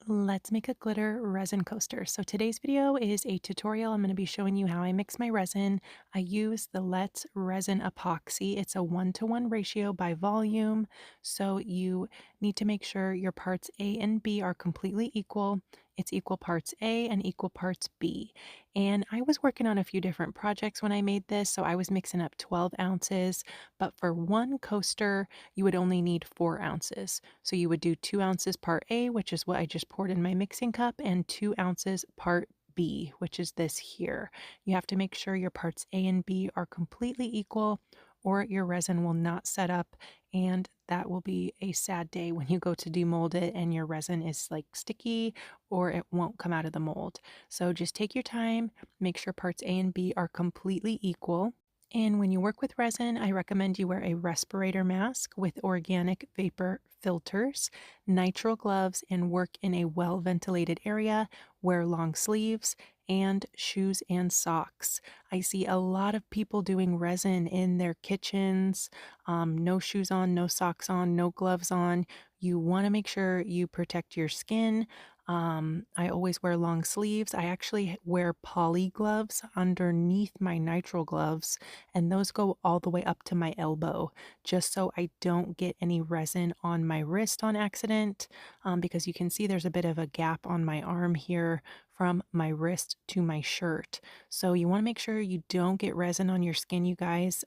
Let's make a glitter resin coaster. So today's video is a tutorial. I'm going to be showing you how I mix my resin. I use the Let's Resin epoxy. It's a 1-to-1 ratio by volume. So you need to make sure your parts A and B are completely equal. It's equal parts A and equal parts B. And I was working on a few different projects when I made this. So I was mixing up 12 ounces, but for one coaster, you would only need 4 ounces. So you would do 2 ounces part A, which is what I just poured in my mixing cup, and 2 ounces part B, which is this here. You have to make sure your parts A and B are completely equal or your resin will not set up, and that will be a sad day when you go to demold it and your resin is like sticky or it won't come out of the mold. So just take your time, make sure parts A and B are completely equal. And when you work with resin, I recommend you wear a respirator mask with organic vapor filters, nitrile gloves, and work in a well ventilated area. Wear long sleeves and shoes and socks. I see a lot of people doing resin in their kitchens, no shoes on, no socks on, no gloves on. You want to make sure you protect your skin. I always wear long sleeves. I actually wear poly gloves underneath my nitrile gloves, and those go all the way up to my elbow, just so I don't get any resin on my wrist on accident, because you can see there's a bit of a gap on my arm here from my wrist to my shirt. So you want to make sure you don't get resin on your skin, you guys,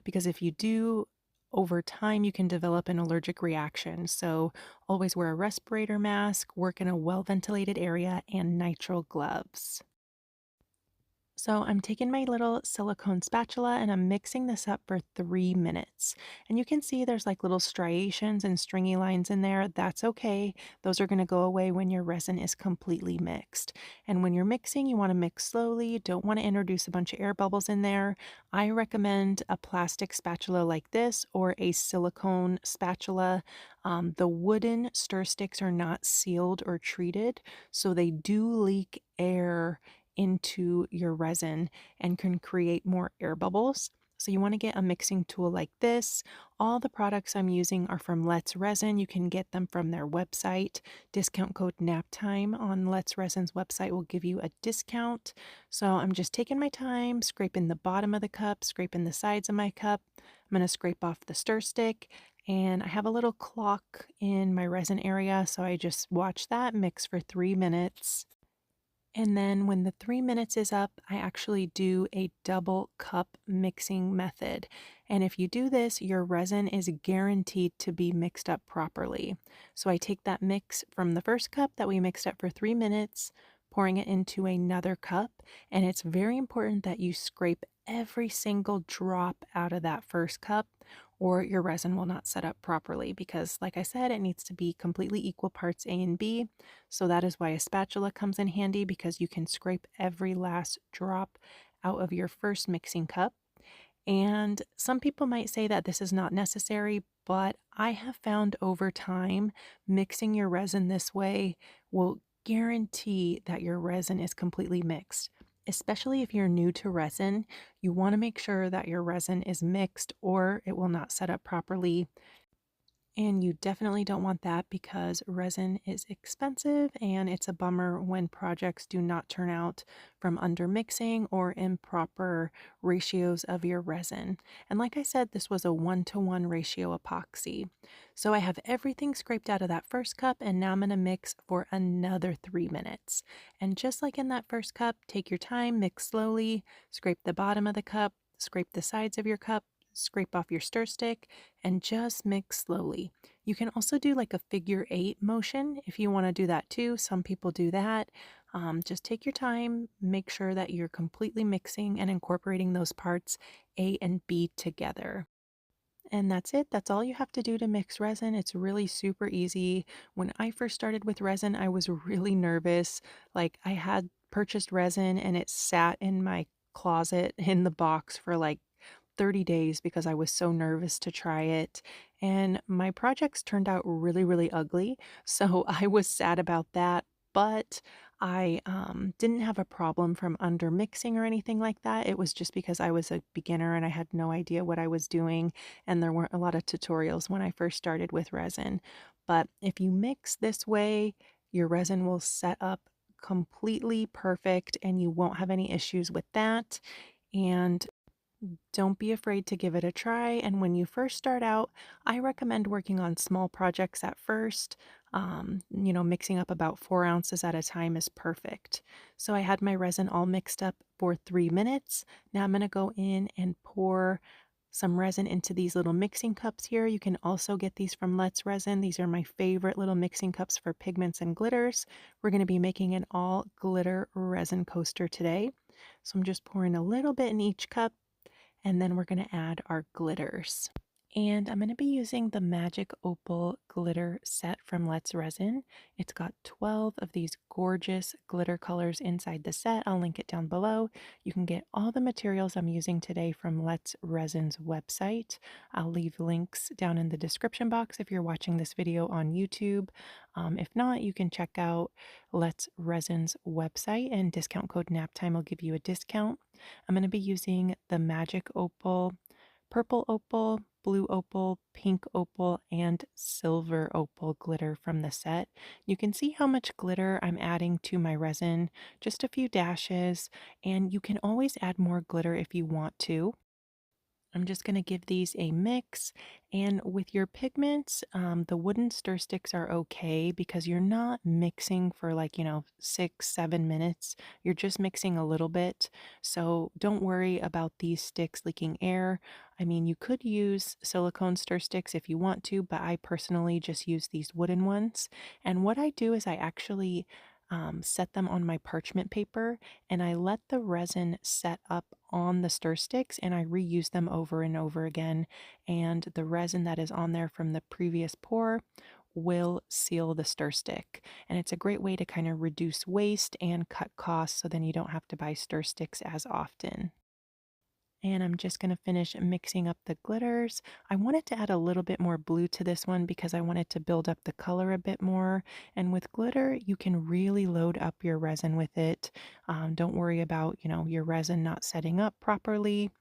because if you do, over time you can develop an allergic reaction. So always wear a respirator mask, work in a well ventilated area, and nitrile gloves. So I'm taking my little silicone spatula and I'm mixing this up for 3 minutes. And you can see there's like little striations and stringy lines in there. That's okay. Those are going to go away when your resin is completely mixed. And when you're mixing, you want to mix slowly. You don't want to introduce a bunch of air bubbles in there. I recommend a plastic spatula like this or a silicone spatula. The wooden stir sticks are not sealed or treated, so they do leak air into your resin and can create more air bubbles. So you want to get a mixing tool like this. All the products I'm using are from Let's Resin. You can get them from their website. Discount code NAPTIME on Let's Resin's website will give you a discount. So I'm just taking my time, scraping the bottom of the cup, scraping the sides of my cup. I'm going to scrape off the stir stick. And I have a little clock in my resin area, so I just watch that mix for 3 minutes. And then when the 3 minutes is up, I actually do a double cup mixing method. And if you do this, your resin is guaranteed to be mixed up properly. So I take that mix from the first cup that we mixed up for 3 minutes, pouring it into another cup. And it's very important that you scrape every single drop out of that first cup, or your resin will not set up properly because, like I said, it needs to be completely equal parts A and B. So that is why a spatula comes in handy, because you can scrape every last drop out of your first mixing cup. And some people might say that this is not necessary, but I have found over time mixing your resin this way will guarantee that your resin is completely mixed. Especially if you're new to resin, you want to make sure that your resin is mixed or it will not set up properly. And you definitely don't want that because resin is expensive and it's a bummer when projects do not turn out from under mixing or improper ratios of your resin. And like I said, this was a 1-to-1 ratio epoxy. So I have everything scraped out of that first cup, and now I'm going to mix for another 3 minutes. And just like in that first cup, take your time, mix slowly, scrape the bottom of the cup, scrape the sides of your cup, scrape off your stir stick, and just mix slowly. You can also do like a figure 8 motion if you want to do that too. Some people do that. Just take your time, make sure that you're completely mixing and incorporating those parts A and B together. And that's it. That's all you have to do to mix resin. It's really super easy. When I first started with resin, I was really nervous. Like, I had purchased resin and it sat in my closet in the box for like 30 days because I was so nervous to try it. And my projects turned out really, really ugly. So I was sad about that. But I didn't have a problem from under mixing or anything like that. It was just because I was a beginner and I had no idea what I was doing. And there weren't a lot of tutorials when I first started with resin. But if you mix this way, Your resin will set up completely perfect and you won't have any issues with that. And don't be afraid to give it a try. And when you first start out, I recommend working on small projects at first. Mixing up about 4 ounces at a time is perfect. So I had my resin all mixed up for 3 minutes. Now I'm going to go in and pour some resin into these little mixing cups here. You can also get these from Let's Resin. These are my favorite little mixing cups for pigments and glitters. We're going to be making an all glitter resin coaster today. So I'm just pouring a little bit in each cup and then we're going to add our glitters. And I'm going to be using the Magic Opal glitter set from Let's Resin. It's got 12 of these gorgeous glitter colors inside the set. I'll link it down below. You can get all the materials I'm using today from Let's Resin's website. I'll leave links down in the description box if you're watching this video on YouTube. If not, you can check out Let's Resin's website and discount code NAPTIME will give you a discount. I'm going to be using the Magic Opal, Purple Opal, Blue Opal, Pink Opal, and Silver Opal glitter from the set. You can see how much glitter I'm adding to my resin, just a few dashes, and you can always add more glitter if you want to. I'm just going to give these a mix. And with your pigments, the wooden stir sticks are okay because you're not mixing for like, 6, 7 minutes. You're just mixing a little bit. So don't worry about these sticks leaking air. I mean, you could use silicone stir sticks if you want to, but I personally just use these wooden ones. And what I do is I actually set them on my parchment paper and I let the resin set up on the stir sticks and I reuse them over and over again. And the resin that is on there from the previous pour will seal the stir stick. And it's a great way to kind of reduce waste and cut costs so then you don't have to buy stir sticks as often. And I'm just going to finish mixing up the glitters. I wanted to add a little bit more blue to this one because I wanted to build up the color a bit more. And with glitter, you can really load up your resin with it. Don't worry about, your resin not setting up properly.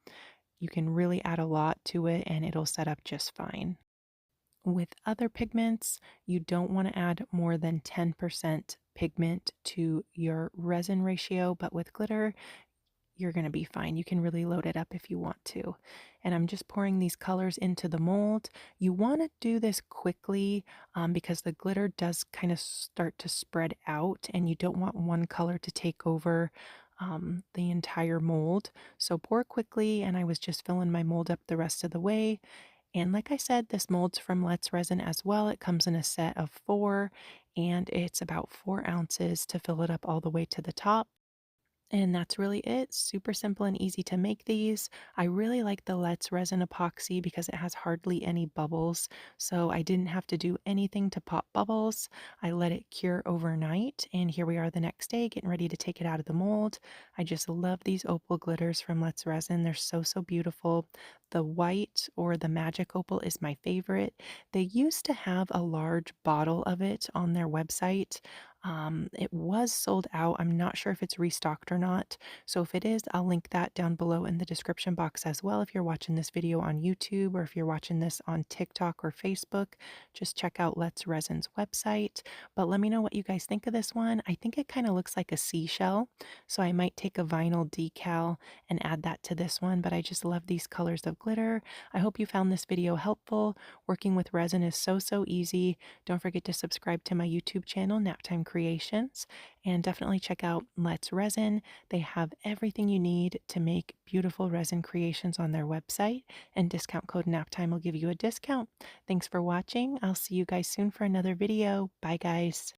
You can really add a lot to it and it'll set up just fine. With other pigments, you don't want to add more than 10% pigment to your resin ratio, but with glitter, you're going to be fine. You can really load it up if you want to. And I'm just pouring these colors into the mold. You want to do this quickly because the glitter does kind of start to spread out and you don't want one color to take over the entire mold. So pour quickly and I was just filling my mold up the rest of the way. And like I said, this mold's from Let's Resin as well. It comes in a set of 4 and it's about 4 ounces to fill it up all the way to the top. And that's really it. Super simple and easy to make these. I really like the Let's Resin epoxy because it has hardly any bubbles. So I didn't have to do anything to pop bubbles. I let it cure overnight. And here we are the next day getting ready to take it out of the mold. I just love these opal glitters from Let's Resin. They're so, so beautiful. The white or the magic opal is my favorite. They used to have a large bottle of it on their website. It was sold out. I'm not sure if it's restocked or not. So if it is, I'll link that down below in the description box as well. If you're watching this video on YouTube or if you're watching this on TikTok or Facebook, just check out Let's Resin's website. But let me know what you guys think of this one. I think it kind of looks like a seashell. So I might take a vinyl decal and add that to this one. But I just love these colors of glitter. I hope you found this video helpful. Working with resin is so, so easy. Don't forget to subscribe to my YouTube channel, Naptime Creations, and definitely check out Let's Resin. They have everything you need to make beautiful resin creations on their website, and discount code Naptime will give you a discount. Thanks for watching. I'll see you guys soon for another video. Bye, guys.